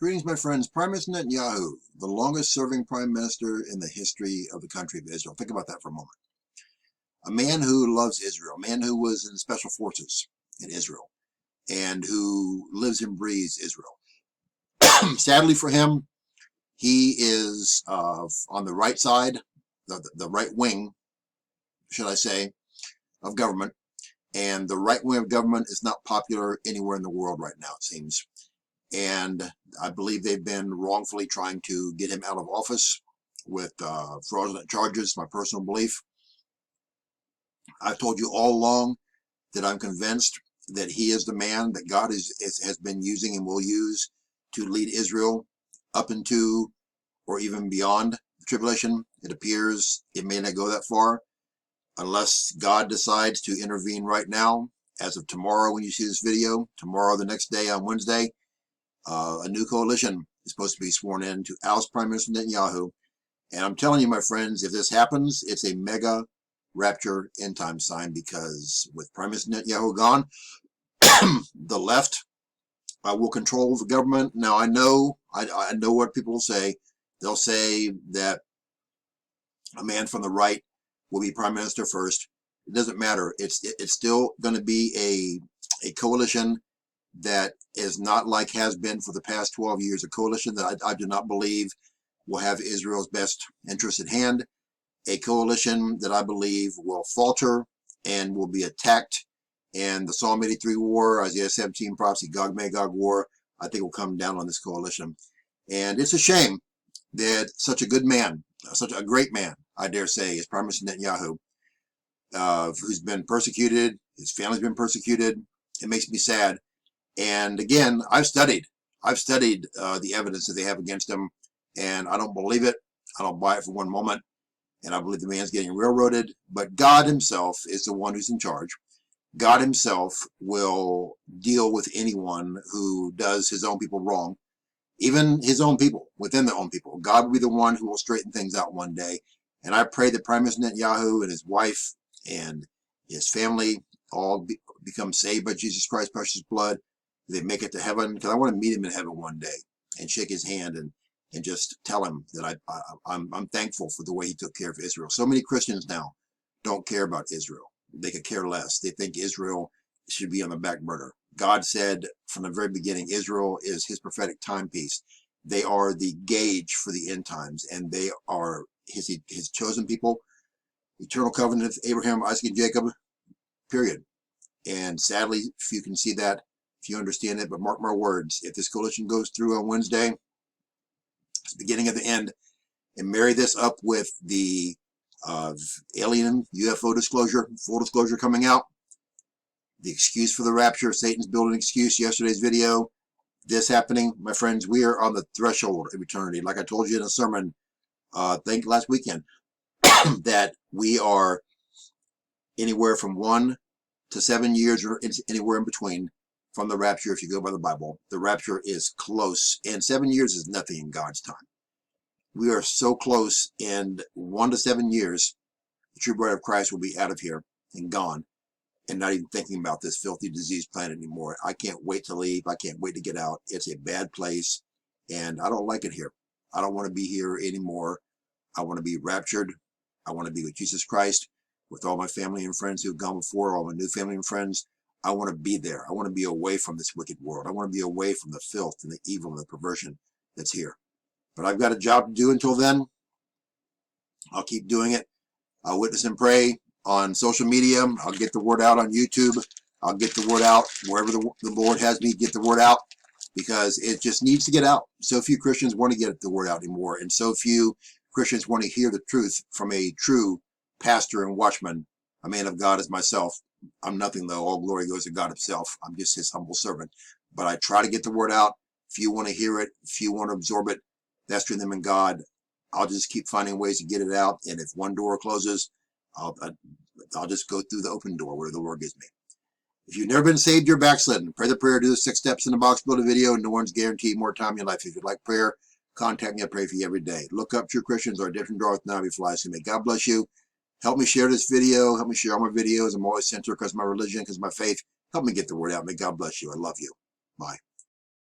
Greetings, my friends. Prime Minister Netanyahu, the longest serving prime minister in the history of the country of Israel. Think about that for a moment. A man who loves Israel, a man who was in special forces in Israel, and who lives and breathes Israel. Sadly for him, he is on the right side, the right wing, should I say, of government. And the right wing of government is not popular anywhere in the world right now, it seems. And I believe they've been wrongfully trying to get him out of office with fraudulent charges, my personal belief. I've told you all along that I'm convinced that he is the man that God has been using and will use to lead Israel up into or even beyond the tribulation. It appears it may not go that far unless God decides to intervene right now. As of tomorrow, when you see this video, tomorrow, the next day on Wednesday, a new coalition is supposed to be sworn in to oust Prime Minister Netanyahu. And I'm telling you, my friends, if this happens, it's a mega rapture end time sign, because with Prime Minister Netanyahu gone, the left will control the government. Now, I know what people will say. They'll say that a man from the right will be prime minister first. It doesn't matter. It's still going to be a coalition that is not like has been for the past 12 years, a coalition that I do not believe will have Israel's best interest at hand, a coalition that I believe will falter and will be attacked. And the Psalm 83 war, Isaiah 17 prophecy, Gog-Magog war, I think will come down on this coalition. And it's a shame that such a good man, such a great man, I dare say, is Prime Minister Netanyahu, who's been persecuted, his family's been persecuted. It makes me sad. And again, I've studied the evidence that they have against him, and I don't believe it. I don't buy it for one moment. And I believe the man's getting railroaded. But God himself is the one who's in charge. God himself will deal with anyone who does his own people wrong, even his own people, within their own people. God will be the one who will straighten things out one day. And I pray that Prime Minister Netanyahu and his wife and his family all become saved by Jesus Christ's precious blood. They make it to heaven, because I want to meet him in heaven one day and shake his hand and just tell him that I'm thankful for the way he took care of Israel. So many Christians now don't care about Israel. They could care less. They think Israel should be on the back burner. God said from the very beginning, Israel is his prophetic timepiece. They are the gauge for the end times, and they are his chosen people, eternal covenant of Abraham, Isaac, and Jacob, period. And sadly, if you can see that, if you understand it, but mark my words, if this coalition goes through on Wednesday, it's the beginning of the end, and marry this up with the alien UFO disclosure, full disclosure coming out, the excuse for the rapture, Satan's building excuse, yesterday's video, this happening, my friends, we are on the threshold of eternity. Like I told you in a sermon, I think last weekend, that we are anywhere from 1 to 7 years or anywhere in between from the rapture. If you go by the Bible, the rapture is close, and 7 years is nothing in God's time. We are so close. In 1 to 7 years, the true bride of Christ will be out of here and gone, and not even thinking about this filthy diseased planet anymore. I can't wait to leave. I can't wait to get out. It's a bad place, and I don't like it here. I don't want to be here anymore. I want to be raptured. I want to be with Jesus Christ, with all my family and friends who have gone before, all my new family and friends. I want to be there. I want to be away from this wicked world. I want to be away from the filth and the evil and the perversion that's here. But I've got a job to do until then. I'll keep doing it. I'll witness and pray on social media. I'll get the word out on YouTube. I'll get the word out wherever the Lord has me get the word out, because it just needs to get out. So few Christians want to get the word out anymore, and so few Christians want to hear the truth from a true pastor and watchman, a man of God as myself. I'm nothing, though. All glory goes to God himself. I'm just his humble servant. But I try to get the word out. If you want to hear it, if you want to absorb it, that's between them and God. I'll just keep finding ways to get it out. And if one door closes, I'll just go through the open door where the Lord gives me. If you've never been saved, you're backslidden. Pray the prayer, do the 6 steps in the box below the video. No one's guaranteed more time in your life. If you'd like prayer, contact me. I pray for you every day. Look up True Christians or different draweth now be flies. So may God bless you. Help me share this video. Help me share all my videos. I'm always centered because of my religion, because of my faith. Help me get the word out. May God bless you. I love you. Bye.